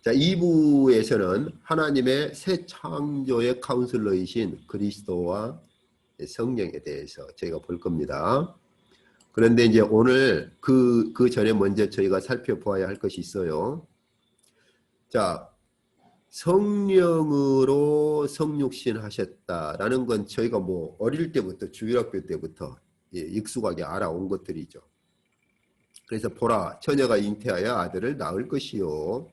자, 2부에서는 하나님의 새 창조의 카운슬러이신 그리스도와 성령에 대해서 저희가 볼 겁니다. 그런데 이제 오늘 그 전에 먼저 저희가 살펴보아야 할 것이 있어요. 자, 성령으로 성육신 하셨다라는 건 저희가 뭐 어릴 때부터 주일학교 때부터 익숙하게 알아온 것들이죠. 그래서 보라, 처녀가 잉태하여 아들을 낳을 것이요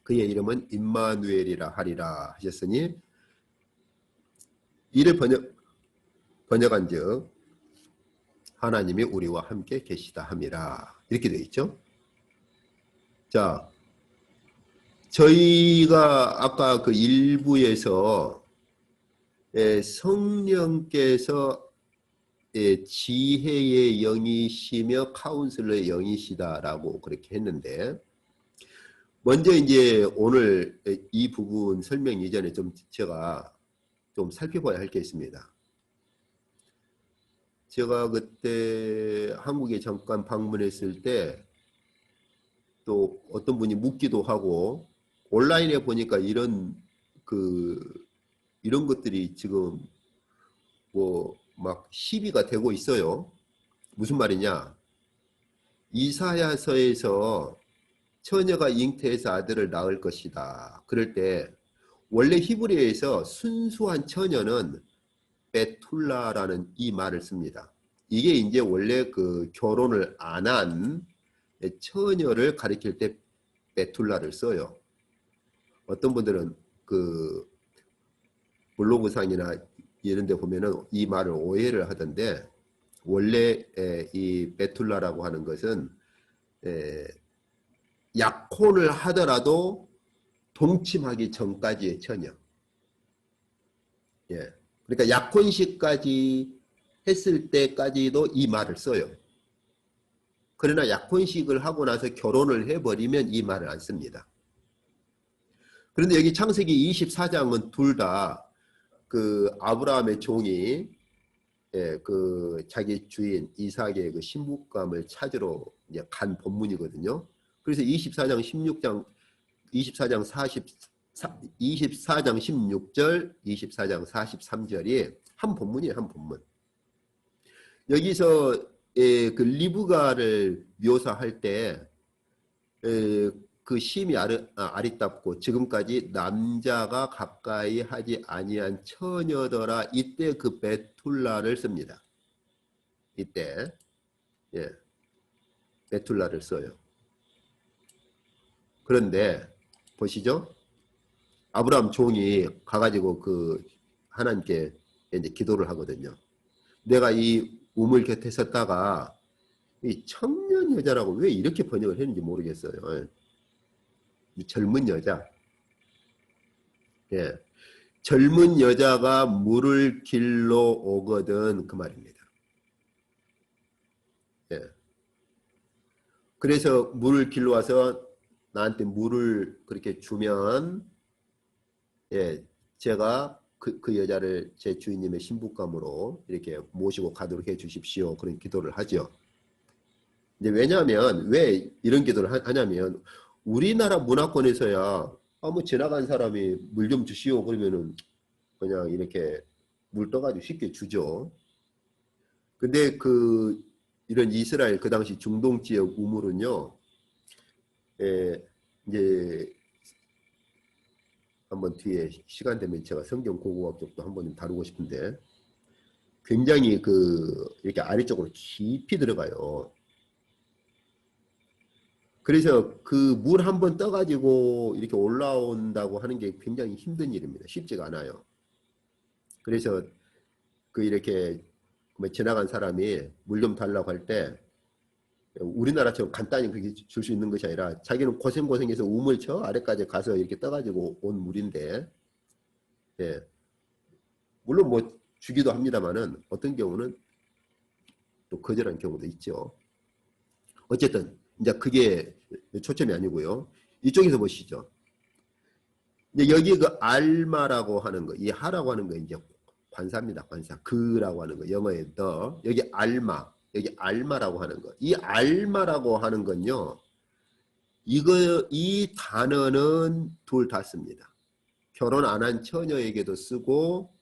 그의 이름은 임마누엘이라 하리라 하셨으니, 이를 번역한즉 하나님이 우리와 함께 계시다 함이라, 이렇게 되어 있죠. 자, 저희가 아까 그 1부에서 성령께서 지혜의 영이시며 카운슬러의 영이시다라고 그렇게 했는데, 먼저 이제 오늘 이 부분 설명 이전에 제가 좀 살펴봐야 할 게 있습니다. 제가 그때 한국에 잠깐 방문했을 때 또 어떤 분이 묻기도 하고, 온라인에 보니까 이런 것들이 지금 뭐 막 시비가 되고 있어요. 무슨 말이냐? 이사야서에서 처녀가 잉태해서 아들을 낳을 것이다. 그럴 때 원래 히브리어에서 순수한 처녀는 베툴라라는 이 말을 씁니다. 이게 이제 원래 그 결혼을 안 한 처녀를 가리킬 때 베툴라를 써요. 어떤 분들은 그 블로그상이나 이런 데 보면은 이 말을 오해를 하던데, 원래 이 베툴라라고 하는 것은 약혼을 하더라도 동침하기 전까지의 처녀. 예. 그러니까 약혼식까지 했을 때까지도 이 말을 써요. 그러나 약혼식을 하고 나서 결혼을 해버리면 이 말을 안 씁니다. 그런데 여기 창세기 24장은 둘 다 그 아브라함의 종이 그 자기 주인 이삭의 그 신부감을 찾으러 이제 간 본문이거든요. 그래서 24장 16장 24장 16절, 24장 43절이 한 본문이에요, 한 본문. 여기서 그 리브가를 묘사할 때 그 심이 아리답고 지금까지 남자가 가까이 하지 아니한 처녀더라, 이때 그 베툴라를 씁니다. 이때 베툴라를 써요. 그런데 보시죠. 아브라함 종이 가가지고 그 하나님께 이제 기도를 하거든요. 내가 이 우물 곁에 섰다가 이 청년 여자라고 왜 이렇게 번역을 했는지 모르겠어요. 젊은 여자. 예. 젊은 여자가 물을 길러 오거든, 그 말입니다. 예. 그래서 물을 길러 와서 나한테 물을 그렇게 주면, 제가 그 여자를 제 주인님의 신부감으로 이렇게 모시고 가도록 해 주십시오. 그런 기도를 하죠. 이제 왜냐하면, 왜 이런 기도를 하냐면, 우리나라 문화권에서야 뭐 지나간 사람이 물 좀 주시오 그러면은 그냥 이렇게 물 떠가지고 쉽게 주죠. 근데 이런 이스라엘 그 당시 중동 지역 우물은요, 이제 한번 뒤에 시간 되면 제가 성경 고고학 쪽도 한번 다루고 싶은데, 굉장히 이렇게 아래쪽으로 깊이 들어가요. 그래서 그 물 한 번 떠가지고 이렇게 올라온다고 하는 게 굉장히 힘든 일입니다. 쉽지가 않아요. 그래서 이렇게 뭐 지나간 사람이 물 좀 달라고 할 때 우리나라처럼 간단히 그렇게 줄 수 있는 것이 아니라 자기는 고생해서 우물 저 아래까지 가서 이렇게 떠가지고 온 물인데, 물론 뭐 주기도 합니다만은 어떤 경우는 또 거절한 경우도 있죠. 어쨌든 이제 그게 초점이 아니고요. 이쪽에서 보시죠. 이제 여기 그 알마라고 하는 거, 이 하라고 하는 거 이제 관사입니다. 관사. 그라고 하는 거. 영어의 the. 여기 알마. 여기 알마라고 하는 거. 이 알마라고 하는 건요, 이 단어는 둘 다 씁니다. 결혼 안 한 처녀에게도 쓰고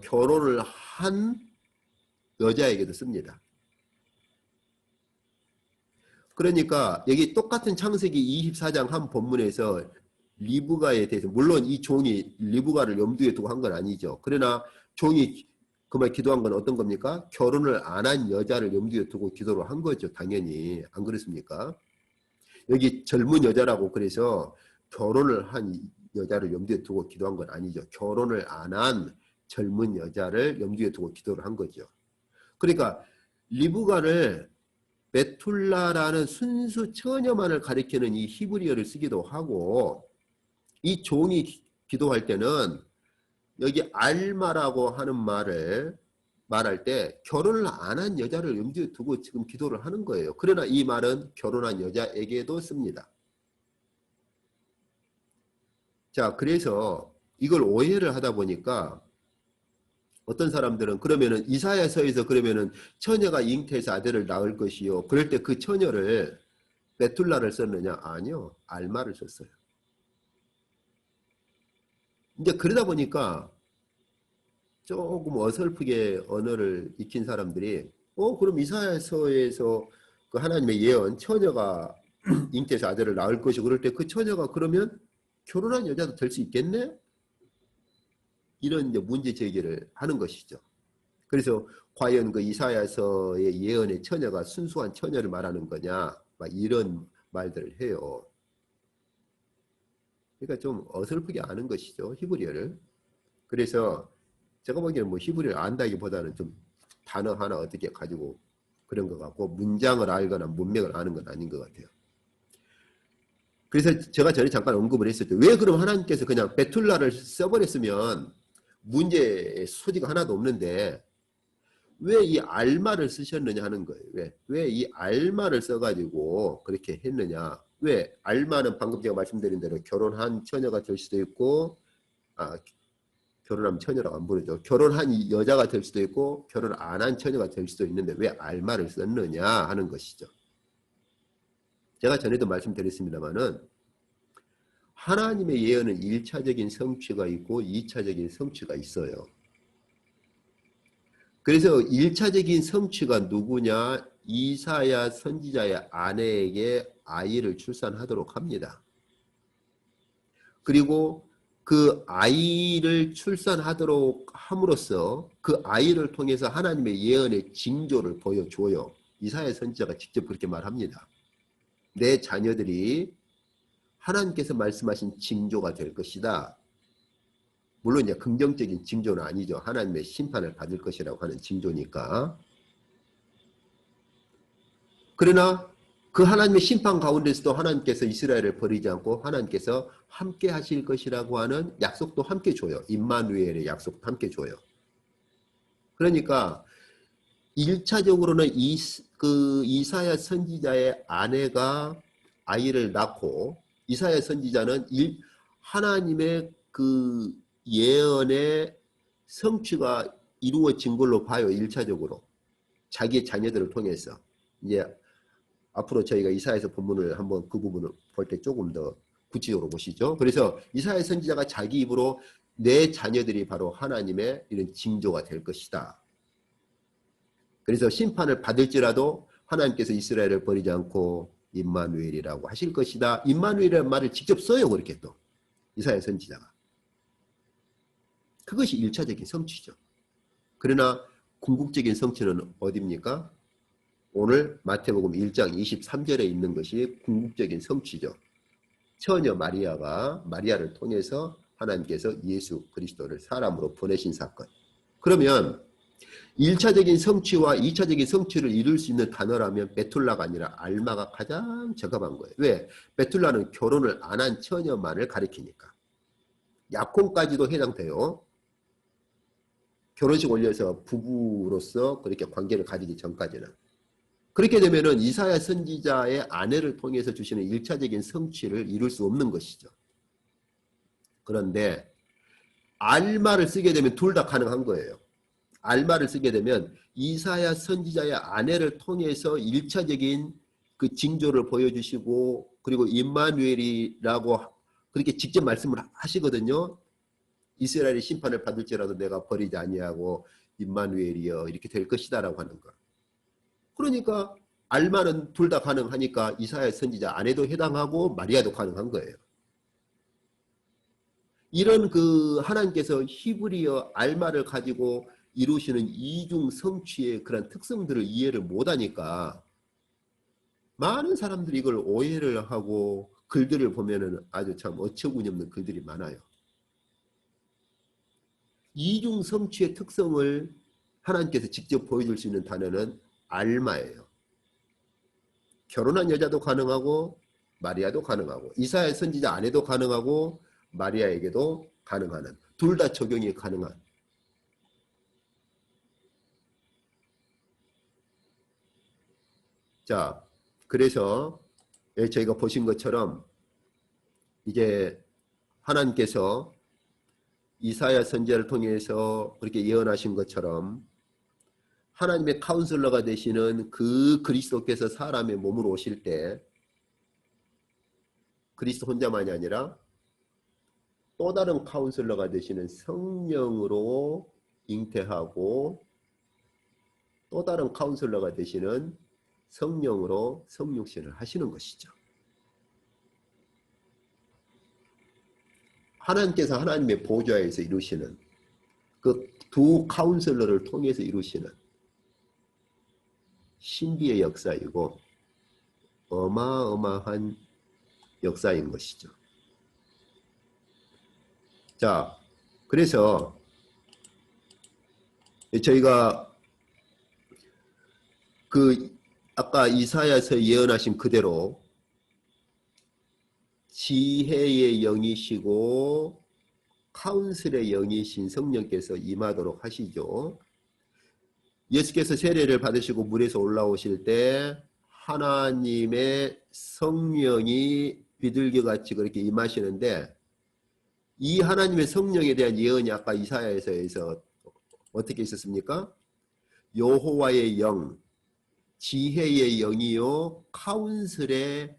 결혼을 한 여자에게도 씁니다. 그러니까 여기 똑같은 창세기 24장 한 본문에서 리브가에 대해서 물론 이 종이 리브가를 염두에 두고 한 건 아니죠. 그러나 종이 그 말 기도한 건 어떤 겁니까? 결혼을 안 한 여자를 염두에 두고 기도를 한 거죠. 당연히. 안 그렇습니까? 여기 젊은 여자라고 그래서 결혼을 한 여자를 염두에 두고 기도한 건 아니죠. 결혼을 안 한 젊은 여자를 염두에 두고 기도를 한 거죠. 그러니까 리브가를 베툴라라는 순수 처녀만을 가리키는 이 히브리어를 쓰기도 하고 이 종이 기도할 때는 여기 알마라고 하는 말을 말할 때 결혼을 안 한 여자를 염두에 두고 지금 기도를 하는 거예요. 그러나 이 말은 결혼한 여자에게도 씁니다. 자, 그래서 이걸 오해를 하다 보니까 어떤 사람들은 그러면은 이사야서에서 그러면은 처녀가 잉태해서 아들을 낳을 것이요. 그럴 때 그 처녀를 베툴라를 썼느냐? 아니요. 알마를 썼어요. 이제 그러다 보니까 조금 어설프게 언어를 익힌 사람들이 그럼 이사야서에서 그 하나님의 예언 처녀가 잉태해서 아들을 낳을 것이고 그럴 때 그 처녀가 그러면 결혼한 여자도 될 수 있겠네? 이런 이제 문제 제기를 하는 것이죠. 그래서 과연 그 이사야서의 예언의 처녀가 순수한 처녀를 말하는 거냐? 막 이런 말들을 해요. 그러니까 좀 어설프게 아는 것이죠. 히브리어를. 그래서 제가 보기에는 뭐 히브리어를 안다기보다는 좀 단어 하나 어떻게 가지고 그런 것 같고 문장을 알거나 문맥을 아는 건 아닌 것 같아요. 그래서 제가 전에 잠깐 언급을 했을 때 왜 그럼 하나님께서 그냥 베툴라를 써버렸으면 문제의 소지가 하나도 없는데 왜 이 알마를 쓰셨느냐 하는 거예요. 왜 이 알마를 써가지고 그렇게 했느냐. 왜 알마는 방금 제가 말씀드린 대로 결혼한 처녀가 될 수도 있고 결혼하면 처녀라고 안 부르죠. 결혼한 여자가 될 수도 있고 결혼 안 한 처녀가 될 수도 있는데 왜 알마를 썼느냐 하는 것이죠. 제가 전에도 말씀드렸습니다마는 하나님의 예언은 1차적인 성취가 있고 2차적인 성취가 있어요. 그래서 1차적인 성취가 누구냐? 이사야 선지자의 아내에게 아이를 출산하도록 합니다. 그리고 그 아이를 출산하도록 함으로써 그 아이를 통해서 하나님의 예언의 징조를 보여줘요. 이사야 선지자가 직접 그렇게 말합니다. 내 자녀들이 하나님께서 말씀하신 징조가 될 것이다. 물론 이제 긍정적인 징조는 아니죠. 하나님의 심판을 받을 것이라고 하는 징조니까. 그러나 그 하나님의 심판 가운데서도 하나님께서 이스라엘을 버리지 않고 하나님께서 함께 하실 것이라고 하는 약속도 함께 줘요. 임마누엘의 약속도 함께 줘요. 그러니까 1차적으로는 이사야 선지자의 아내가 아이를 낳고 이사야 선지자는 하나님의 그 예언의 성취가 이루어진 걸로 봐요. 1차적으로. 자기의 자녀들을 통해서. 이제 앞으로 저희가 이사야서 본문을 한번 그 부분을 볼 때 조금 더 구체적으로 보시죠. 그래서 이사야 선지자가 자기 입으로 내 자녀들이 바로 하나님의 이런 징조가 될 것이다. 그래서 심판을 받을지라도 하나님께서 이스라엘을 버리지 않고 임마누엘이라고 하실 것이다. 임마누엘이라는 말을 직접 써요. 그렇게 또 이사야 선지자가. 그것이 1차적인 성취죠. 그러나 궁극적인 성취는 어디입니까? 오늘 마태복음 1장 23절에 있는 것이 궁극적인 성취죠. 처녀 마리아를 통해서 하나님께서 예수 그리스도를 사람으로 보내신 사건. 그러면 1차적인 성취와 2차적인 성취를 이룰 수 있는 단어라면 베툴라가 아니라 알마가 가장 적합한 거예요. 왜? 베툴라는 결혼을 안 한 처녀만을 가리키니까. 약혼까지도 해당돼요. 결혼식 올려서 부부로서 그렇게 관계를 가지기 전까지는. 그렇게 되면은 이사야 선지자의 아내를 통해서 주시는 1차적인 성취를 이룰 수 없는 것이죠. 그런데 알마를 쓰게 되면 둘 다 가능한 거예요. 알마를 쓰게 되면 이사야 선지자의 아내를 통해서 1차적인 그 징조를 보여주시고 그리고 임마누엘이라고 그렇게 직접 말씀을 하시거든요. 이스라엘의 심판을 받을지라도 내가 버리지 아니하고 임마누엘이여 이렇게 될 것이다라고 하는 거. 그러니까 알마는 둘 다 가능하니까 이사야 선지자 아내도 해당하고 마리아도 가능한 거예요. 이런 그 하나님께서 히브리어 알마를 가지고 이루시는 이중 성취의 그런 특성들을 이해를 못하니까 많은 사람들이 이걸 오해를 하고 글들을 보면은 아주 참 어처구니 없는 글들이 많아요. 이중 성취의 특성을 하나님께서 직접 보여줄 수 있는 단어는 알마예요. 결혼한 여자도 가능하고 마리아도 가능하고 이사야 선지자 아내도 가능하고 마리아에게도 가능한 둘 다 적용이 가능한 자 그래서 저희가 보신 것처럼 이제 하나님께서 이사야 선지자를 통해서 그렇게 예언하신 것처럼 하나님의 카운슬러가 되시는 그 그리스도께서 사람의 몸으로 오실 때 그리스도 혼자만이 아니라 또 다른 카운슬러가 되시는 성령으로 잉태하고 또 다른 카운슬러가 되시는 성령으로 성육신을 하시는 것이죠. 하나님께서 하나님의 보좌에서 이루시는 그 두 카운슬러를 통해서 이루시는 신비의 역사이고 어마어마한 역사인 것이죠. 자, 그래서 저희가 그 아까 이사야서 예언하신 그대로 지혜의 영이시고 카운슬의 영이신 성령께서 임하도록 하시죠. 예수께서 세례를 받으시고 물에서 올라오실 때 하나님의 성령이 비둘기같이 그렇게 임하시는데 이 하나님의 성령에 대한 예언이 아까 이사야에서 어떻게 있었습니까? 여호와의 영, 지혜의 영이요 카운슬의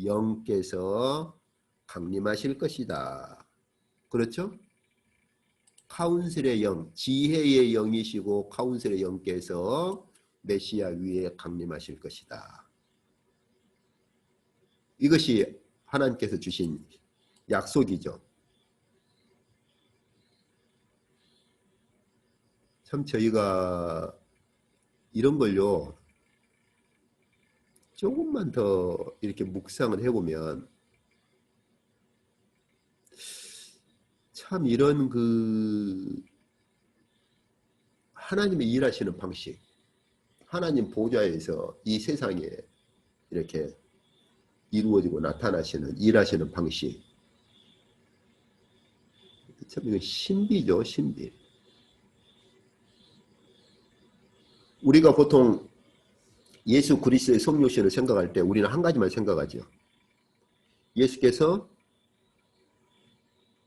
영께서 강림하실 것이다. 그렇죠? 카운슬의 영, 지혜의 영이시고 카운슬의 영께서 메시아 위에 강림하실 것이다. 이것이 하나님께서 주신 약속이죠. 참 저희가 이런 걸요 조금만 더 이렇게 묵상을 해보면 참 이런 그 하나님의 일하시는 방식, 하나님 보좌에서 이 세상에 이렇게 이루어지고 나타나시는 일하시는 방식, 참 이거 신비죠, 신비. 우리가 보통 예수 그리스도의 성육신을 생각할 때 우리는 한 가지만 생각하죠. 예수께서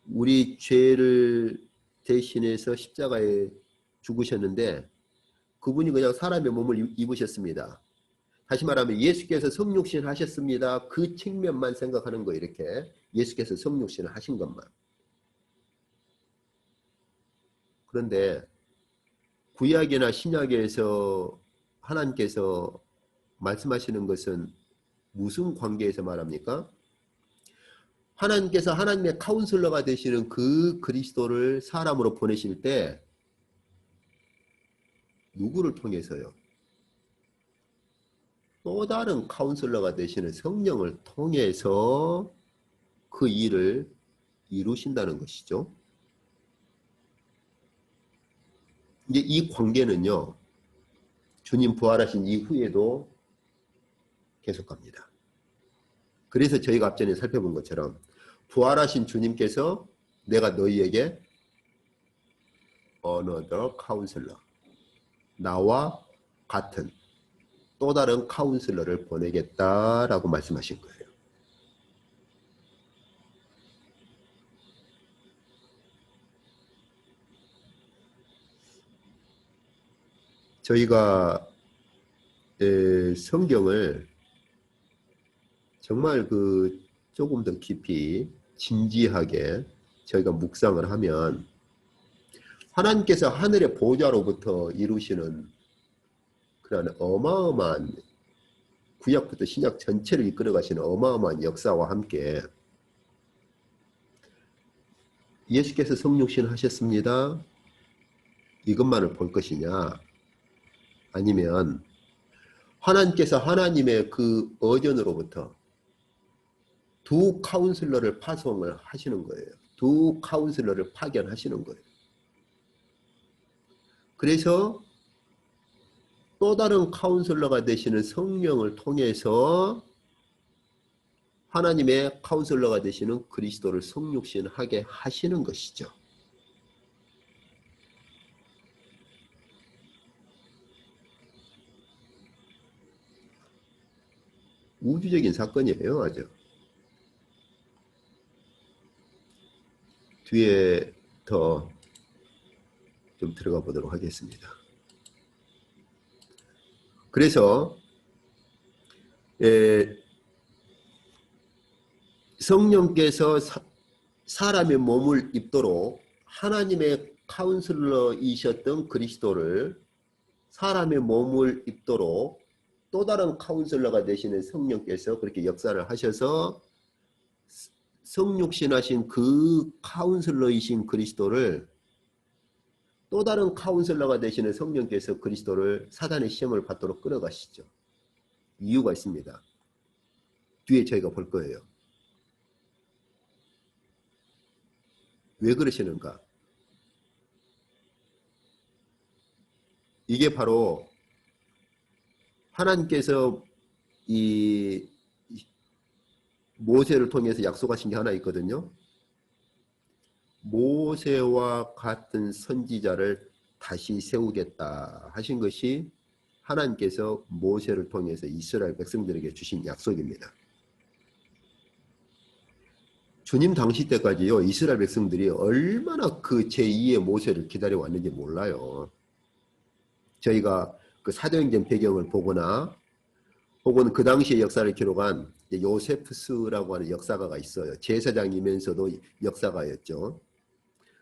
우리 죄를 대신해서 십자가에 죽으셨는데 그분이 그냥 사람의 몸을 입으셨습니다. 다시 말하면 예수께서 성육신을 하셨습니다. 그 측면만 생각하는 거 이렇게 예수께서 성육신을 하신 것만. 그런데 구약이나 신약에서 하나님께서 말씀하시는 것은 무슨 관계에서 말합니까? 하나님께서 하나님의 카운슬러가 되시는 그 그리스도를 사람으로 보내실 때 누구를 통해서요? 또 다른 카운슬러가 되시는 성령을 통해서 그 일을 이루신다는 것이죠. 이제 이 관계는요. 주님 부활하신 이후에도 계속합니다. 그래서 저희가 앞전에 살펴본 것처럼 부활하신 주님께서 내가 너희에게 another counselor, 나와 같은 또 다른 카운슬러를 보내겠다라고 말씀하신 거예요. 저희가 성경을 정말 조금 더 깊이 진지하게 저희가 묵상을 하면 하나님께서 하늘의 보좌로부터 이루시는 그런 어마어마한 구약부터 신약 전체를 이끌어 가시는 어마어마한 역사와 함께 예수께서 성육신 하셨습니다. 이것만을 볼 것이냐? 아니면 하나님께서 하나님의 그 어전으로부터 두 카운슬러를 파송을 하시는 거예요. 두 카운슬러를 파견하시는 거예요. 그래서 또 다른 카운슬러가 되시는 성령을 통해서 하나님의 카운슬러가 되시는 그리스도를 성육신하게 하시는 것이죠. 우주적인 사건이에요, 아주. 뒤에 더 좀 들어가 보도록 하겠습니다. 그래서 성령께서 사람의 몸을 입도록 하나님의 카운슬러이셨던 그리스도를 사람의 몸을 입도록 또 다른 카운슬러가 되시는 성령께서 그렇게 역사를 하셔서 성육신하신 그 카운슬러이신 그리스도를 또 다른 카운슬러가 되시는 성령께서 그리스도를 사단의 시험을 받도록 끌어가시죠. 이유가 있습니다. 뒤에 저희가 볼 거예요. 왜 그러시는가? 이게 바로 하나님께서 이 모세를 통해서 약속하신 게 하나 있거든요. 모세와 같은 선지자를 다시 세우겠다 하신 것이 하나님께서 모세를 통해서 이스라엘 백성들에게 주신 약속입니다. 주님 당시 때까지요, 이스라엘 백성들이 얼마나 그 제2의 모세를 기다려 왔는지 몰라요. 저희가 그 사도행전 배경을 보거나 혹은 그 당시의 역사를 기록한 요세푸스라고 하는 역사가가 있어요. 제사장이면서도 역사가였죠.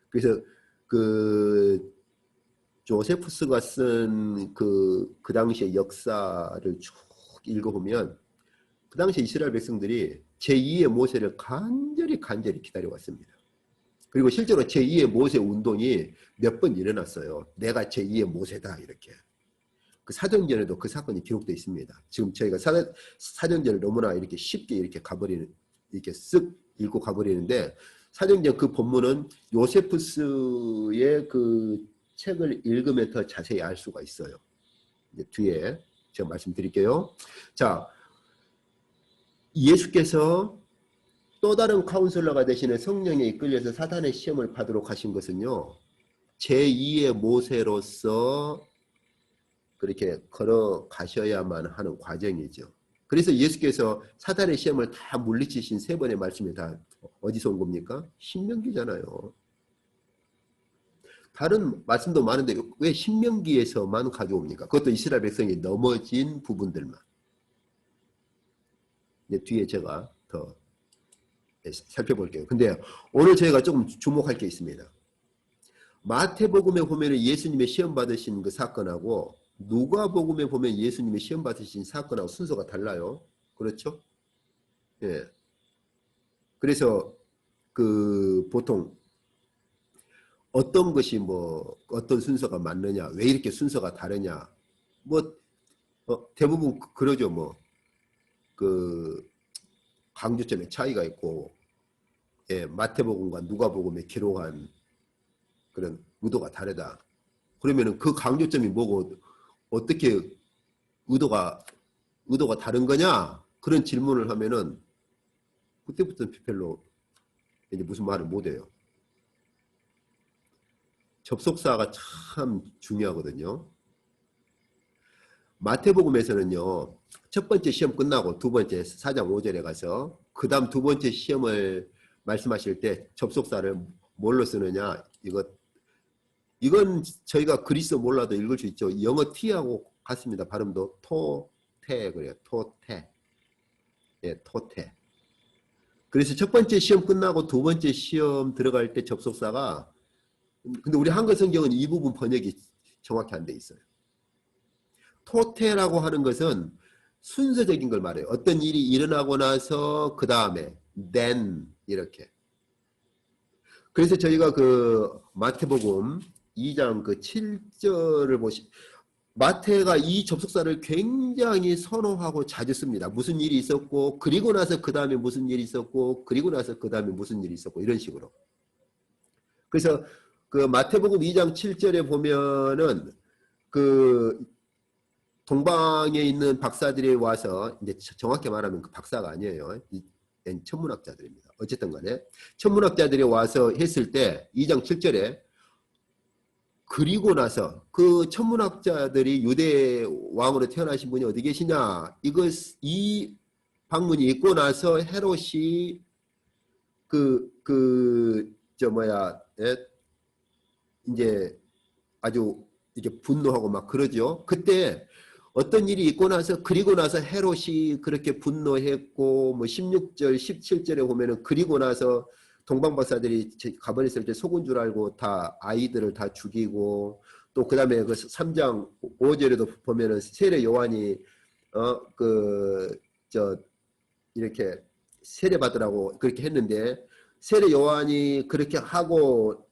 그래서 그 조세푸스가 쓴 그 당시의 역사를 쭉 읽어보면 그 당시 이스라엘 백성들이 제2의 모세를 간절히 기다려왔습니다. 그리고 실제로 제2의 모세 운동이 몇 번 일어났어요. 내가 제2의 모세다 이렇게. 그 사도행전에도 그 사건이 기록되어 있습니다. 지금 저희가 사도행전을 너무나 이렇게 쉽게 이렇게 가버리는, 이렇게 쓱 읽고 가버리는데 사도행전 그 본문은 요세푸스의 그 책을 읽으면 더 자세히 알 수가 있어요. 이제 뒤에 제가 말씀드릴게요. 자, 예수께서 또 다른 카운슬러가 되시는 성령에 이끌려서 사단의 시험을 받도록 하신 것은요, 제2의 모세로서 그렇게 걸어가셔야만 하는 과정이죠. 그래서 예수께서 사단의 시험을 다 물리치신 세 번의 말씀이 다 어디서 온 겁니까? 신명기잖아요. 다른 말씀도 많은데 왜 신명기에서만 가져옵니까? 그것도 이스라엘 백성이 넘어진 부분들만. 이제 뒤에 제가 더 살펴볼게요. 근데 오늘 저희가 조금 주목할 게 있습니다. 마태복음에 보면 예수님의 시험 받으신 그 사건하고 누가복음에 보면 예수님의 시험 받으신 사건하고 순서가 달라요. 그렇죠? 예. 그래서 그 보통 어떤 것이 어떤 순서가 맞느냐, 왜 이렇게 순서가 다르냐, 대부분 그러죠. 그 강조점의 차이가 있고, 예, 마태복음과 누가복음에 기록한 그런 의도가 다르다. 그러면은 그 강조점이 뭐고 어떻게 의도가 다른 거냐? 그런 질문을 하면은 그때부터는 별로 이제 무슨 말을 못 해요. 접속사가 참 중요하거든요. 마태복음에서는요, 첫 번째 시험 끝나고 두 번째 4장 5절에 가서 그 다음 두 번째 시험을 말씀하실 때 접속사를 뭘로 쓰느냐, 이건 저희가 그리스어 몰라도 읽을 수 있죠. 영어 T하고 같습니다. 발음도 토테 그래요. 토테. 예, 토태. 그래서 첫 번째 시험 끝나고 두 번째 시험 들어갈 때 접속사가, 근데 우리 한글 성경은 이 부분 번역이 정확히 안 돼 있어요. 토태라고 하는 것은 순서적인 걸 말해요. 어떤 일이 일어나고 나서 그 다음에 then 이렇게. 그래서 저희가 그 마태복음 2장 그 7절을 마태가 이 접속사를 굉장히 선호하고 자주 씁니다. 무슨 일이 있었고, 그리고 나서 그 다음에 무슨 일이 있었고, 그리고 나서 그 다음에 무슨 일이 있었고, 이런 식으로. 그래서 그 마태복음 2장 7절에 보면은 그 동방에 있는 박사들이 와서, 이제 정확히 말하면 그 박사가 아니에요. 천문학자들입니다. 어쨌든 간에 천문학자들이 와서 했을 때 2장 7절에 그리고 나서 그 천문학자들이 유대 왕으로 태어나신 분이 어디 계시냐, 이 방문이 있고 나서 헤롯이 이제 아주 이게 분노하고 막 그러죠. 그때 어떤 일이 있고 나서, 그리고 나서 헤롯이 그렇게 분노했고, 뭐 16절, 17절에 보면은 그리고 나서 동방박사들이 가버렸을 때 속은 줄 알고 다 아이들을 다 죽이고, 또 그 다음에 그 3장 5절에도 보면은 세례 요한이 이렇게 세례 받으라고 그렇게 했는데, 세례 요한이 그렇게 하고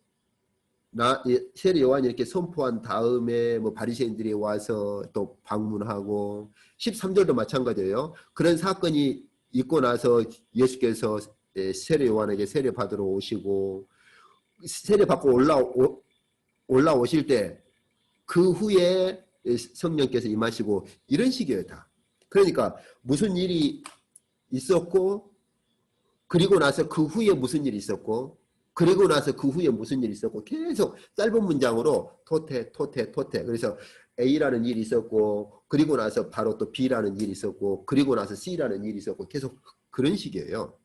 세례 요한이 이렇게 선포한 다음에 뭐 바리새인들이 와서 또 방문하고, 13절도 마찬가지예요. 그런 사건이 있고 나서 예수께서 세례 요한에게 세례 받으러 오시고, 세례 받고 올라오실 때 그 후에 성령께서 임하시고, 이런 식이에요 다. 그러니까 무슨 일이 있었고, 그리고 나서 그 후에 무슨 일이 있었고, 그리고 나서 그 후에 무슨 일이 있었고, 계속 짧은 문장으로 토테. 그래서 A라는 일이 있었고, 그리고 나서 바로 또 B라는 일이 있었고, 그리고 나서 C라는 일이 있었고, 계속 그런 식이에요.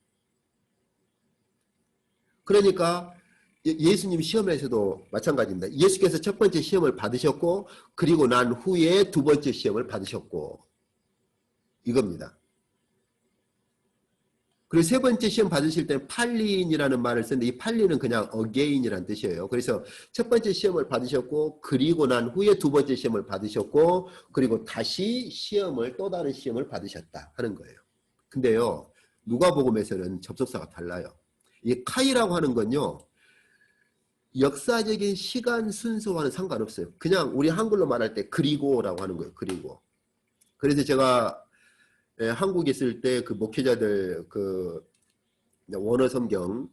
그러니까 예수님 시험에서도 마찬가지입니다. 예수께서 첫 번째 시험을 받으셨고, 그리고 난 후에 두 번째 시험을 받으셨고, 이겁니다. 그리고 세 번째 시험 받으실 때는 팔린이라는 말을 쓰는데, 이 팔린은 그냥 again이라는 뜻이에요. 그래서 첫 번째 시험을 받으셨고, 그리고 난 후에 두 번째 시험을 받으셨고, 그리고 다시 또 다른 시험을 받으셨다 하는 거예요. 근데요, 누가복음에서는 접속사가 달라요. 이 카이라고 하는 건요, 역사적인 시간 순서와는 상관없어요. 그냥 우리 한글로 말할 때 그리고라고 하는 거예요. 그리고. 그래서 제가 한국에 있을 때 그 목회자들 원어 성경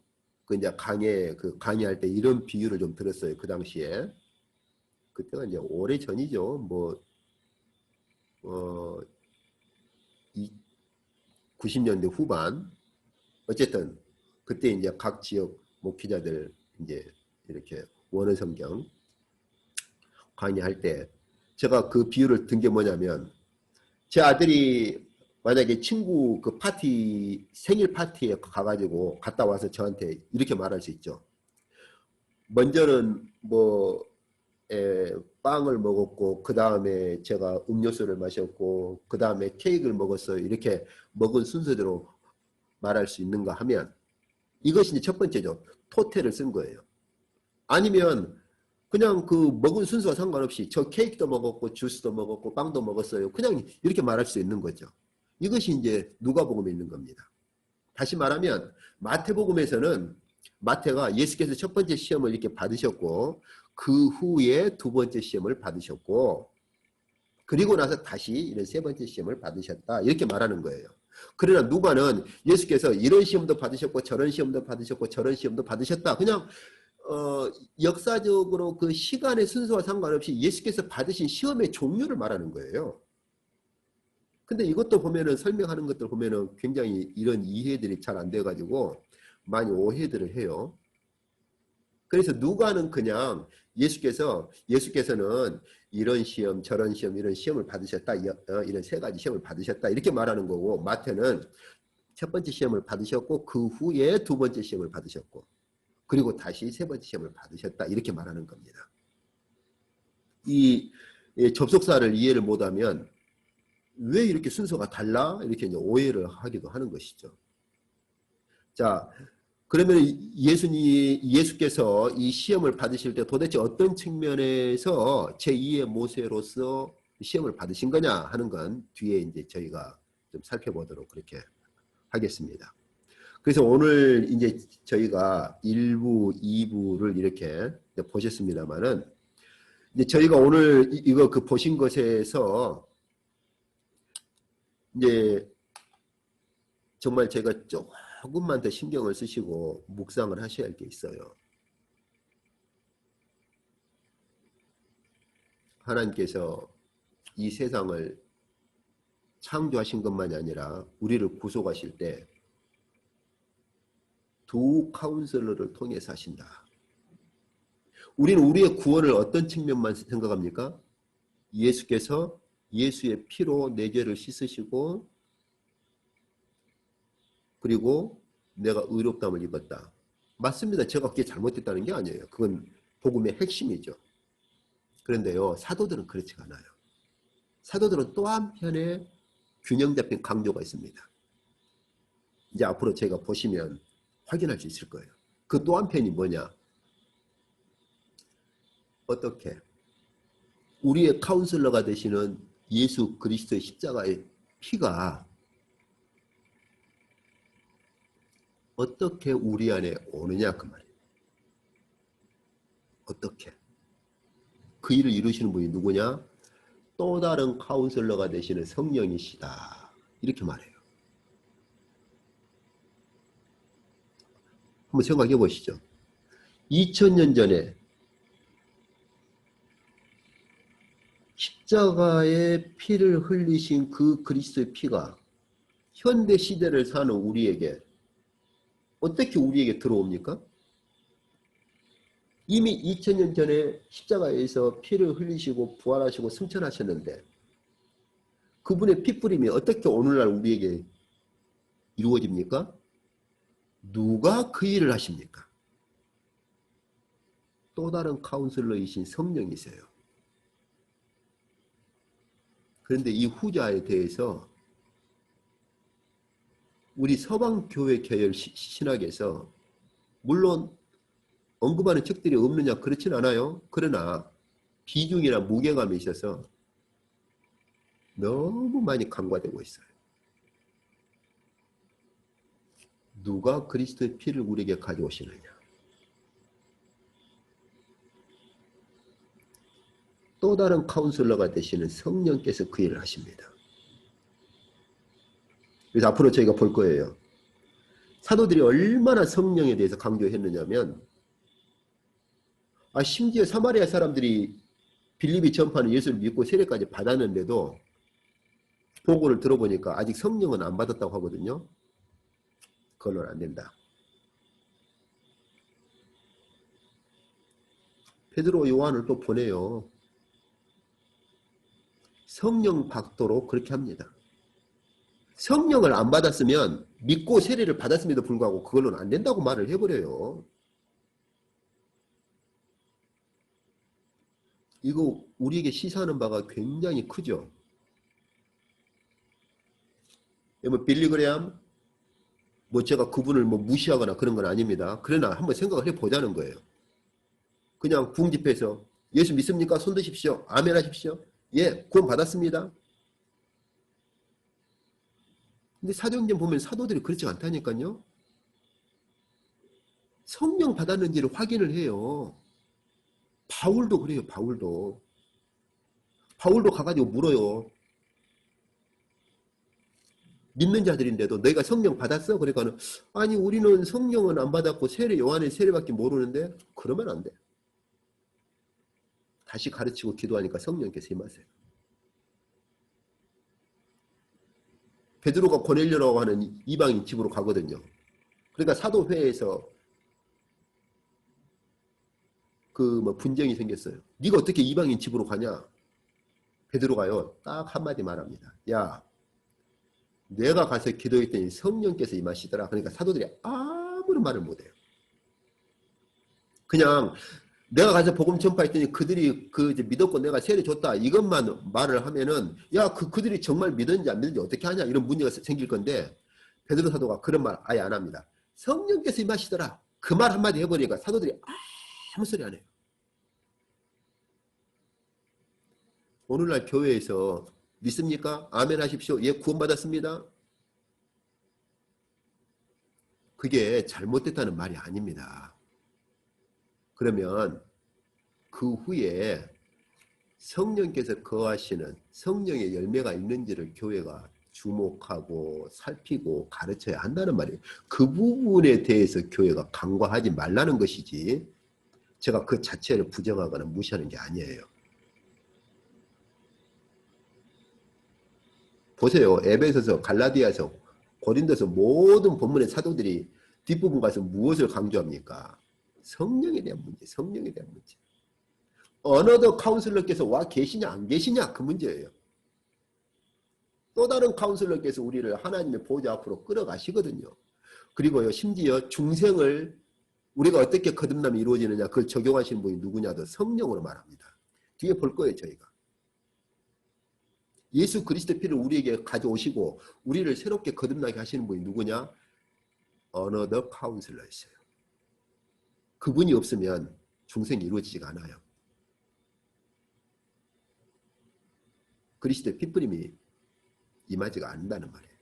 이제 강의할 때 이런 비유를 좀 들었어요. 그 당시에. 그때가 이제 오래 전이죠. 뭐 90년대 후반. 어쨌든 그때 이제 각 지역 목회자들 이제 이렇게 원어 성경 강의할 때 제가 그 비유를 든 게 뭐냐면, 제 아들이 만약에 친구 그 생일 파티에 가가지고 갔다 와서 저한테 이렇게 말할 수 있죠. 먼저는 빵을 먹었고, 그 다음에 제가 음료수를 마셨고, 그 다음에 케이크를 먹었어요. 이렇게 먹은 순서대로 말할 수 있는가 하면, 이것이 이제 첫 번째죠. 토테를 쓴 거예요. 아니면 그냥 그 먹은 순서와 상관없이 저 케이크도 먹었고 주스도 먹었고 빵도 먹었어요. 그냥 이렇게 말할 수 있는 거죠. 이것이 이제 누가복음에 있는 겁니다. 다시 말하면 마태복음에서는 마태가 예수께서 첫 번째 시험을 이렇게 받으셨고, 그 후에 두 번째 시험을 받으셨고, 그리고 나서 다시 이런 세 번째 시험을 받으셨다, 이렇게 말하는 거예요. 그러나 누가는 예수께서 이런 시험도 받으셨고 저런 시험도 받으셨고 저런 시험도 받으셨다, 그냥 역사적으로 그 시간의 순서와 상관없이 예수께서 받으신 시험의 종류를 말하는 거예요. 근데 이것도 보면은, 설명하는 것들 보면은 굉장히 이런 이해들이 잘 안 돼가지고 많이 오해들을 해요. 그래서 누가는 그냥 예수께서는 이런 시험, 저런 시험, 이런 시험을 받으셨다, 이런 세 가지 시험을 받으셨다, 이렇게 말하는 거고, 마태는 첫 번째 시험을 받으셨고, 그 후에 두 번째 시험을 받으셨고, 그리고 다시 세 번째 시험을 받으셨다, 이렇게 말하는 겁니다. 이 접속사를 이해를 못하면 왜 이렇게 순서가 달라? 이렇게 이제 오해를 하기도 하는 것이죠. 자, 그러면 예수께서 이 시험을 받으실 때 도대체 어떤 측면에서 제2의 모세로서 시험을 받으신 거냐 하는 건 뒤에 이제 저희가 좀 살펴보도록 그렇게 하겠습니다. 그래서 오늘 이제 저희가 1부, 2부를 이렇게 보셨습니다만은 이제 저희가 오늘 이거 그 보신 것에서 이제 정말 제가 조금만 더 신경을 쓰시고 묵상을 하셔야 할 게 있어요. 하나님께서 이 세상을 창조하신 것만이 아니라 우리를 구속하실 때 두 카운슬러를 통해서 하신다. 우리는 우리의 구원을 어떤 측면만 생각합니까? 예수께서 예수의 피로 내 죄를 씻으시고 그리고 내가 의롭다함을 입었다. 맞습니다. 제가 그게 잘못됐다는 게 아니에요. 그건 복음의 핵심이죠. 그런데요, 사도들은 그렇지 않아요. 사도들은 또 한편에 균형 잡힌 강조가 있습니다. 이제 앞으로 제가 보시면 확인할 수 있을 거예요. 그 또 한편이 뭐냐? 어떻게? 우리의 카운슬러가 되시는 예수 그리스도의 십자가의 피가 어떻게 우리 안에 오느냐 그 말이에요. 어떻게? 그 일을 이루시는 분이 누구냐? 또 다른 카운슬러가 되시는 성령이시다. 이렇게 말해요. 한번 생각해 보시죠. 2000년 전에 십자가의 피를 흘리신 그 그리스도의 피가 현대 시대를 사는 우리에게 어떻게 우리에게 들어옵니까? 이미 2000년 전에 십자가에서 피를 흘리시고 부활하시고 승천하셨는데 그분의 피뿌림이 어떻게 오늘날 우리에게 이루어집니까? 누가 그 일을 하십니까? 또 다른 카운슬러이신 성령이세요. 그런데 이 후자에 대해서 우리 서방교회 계열 신학에서 물론 언급하는 책들이 없느냐 그렇진 않아요. 그러나 비중이나 무게감이 있어서 너무 많이 간과되고 있어요. 누가 그리스도의 피를 우리에게 가져오시느냐. 또 다른 카운슬러가 되시는 성령께서 그 일을 하십니다. 그래서 앞으로 저희가 볼 거예요. 사도들이 얼마나 성령에 대해서 강조했느냐면 심지어 사마리아 사람들이 빌립이 전파하는 예수를 믿고 세례까지 받았는데도 보고를 들어보니까 아직 성령은 안 받았다고 하거든요. 그걸로는 안 된다. 베드로 요한을 또 보내요. 성령 받도록 그렇게 합니다. 성령을 안 받았으면 믿고 세례를 받았음에도 불구하고 그걸로는 안 된다고 말을 해버려요. 이거 우리에게 시사하는 바가 굉장히 크죠. 빌리그레암 제가 그분을 무시하거나 그런 건 아닙니다. 그러나 한번 생각을 해보자는 거예요. 그냥 부흥집회에서 예수 믿습니까? 손 드십시오. 아멘 하십시오. 예, 구원 받았습니다. 근데 사도행전 보면 사도들이 그렇지 않다니까요. 성령 받았는지를 확인을 해요. 바울도 그래요. 바울도 가가지고 물어요. 믿는 자들인데도 너희가 성령 받았어? 그러니까 아니 우리는 성령은 안 받았고 요한의 세례밖에 모르는데 그러면 안 돼. 다시 가르치고 기도하니까 성령께서 임하세요. 베드로가 고넬료라고 하는 이방인 집으로 가거든요. 그러니까 사도회에서 분쟁이 생겼어요. 네가 어떻게 이방인 집으로 가냐? 베드로가요. 딱 한마디 말합니다. 야, 내가 가서 기도했더니 성령께서 임하시더라. 그러니까 사도들이 아무런 말을 못해요. 그냥 내가 가서 복음 전파했더니 그들이 그 이제 믿었고 내가 세례 줬다 이것만 말을 하면은 야 그들이 정말 믿었는지 안 믿었는지 어떻게 하냐 이런 문제가 생길 건데 베드로 사도가 그런 말 아예 안 합니다. 성령께서 임하시더라. 그 말 한마디 해버리니까 사도들이 아무 소리 안 해요. 오늘날 교회에서 믿습니까? 아멘 하십시오. 예, 구원받았습니다. 그게 잘못됐다는 말이 아닙니다. 그러면 그 후에 성령께서 거하시는 성령의 열매가 있는지를 교회가 주목하고 살피고 가르쳐야 한다는 말이에요. 그 부분에 대해서 교회가 간과하지 말라는 것이지 제가 그 자체를 부정하거나 무시하는 게 아니에요. 보세요. 에베소서, 갈라디아서, 고린도서 모든 본문의 사도들이 뒷부분 가서 무엇을 강조합니까? 성령에 대한 문제, 성령에 대한 문제. 어너더 카운슬러께서 와 계시냐 안 계시냐 그 문제예요. 또 다른 카운슬러께서 우리를 하나님의 보좌 앞으로 끌어가시거든요. 그리고요 심지어 중생을 우리가 어떻게 거듭남이 이루어지느냐 그걸 적용하시는 분이 누구냐도 성령으로 말합니다. 뒤에 볼 거예요 저희가. 예수 그리스도의 피를 우리에게 가져오시고 우리를 새롭게 거듭나게 하시는 분이 누구냐? 어너더 카운슬러였어요. 그분이 없으면 중생이 이루어지지가 않아요. 그리스도의 피뿌림이 임하지가 않는다는 말이에요.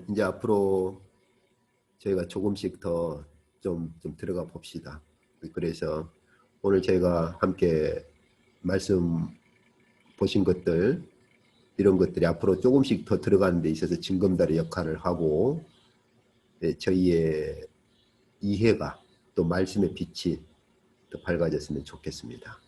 이제 앞으로 저희가 조금씩 더 좀 들어가 봅시다. 그래서 오늘 저희가 함께 말씀 보신 것들 이런 것들이 앞으로 조금씩 더 들어가는 데 있어서 징검다리 역할을 하고 저희의 이해가 또 말씀의 빛이 더 밝아졌으면 좋겠습니다.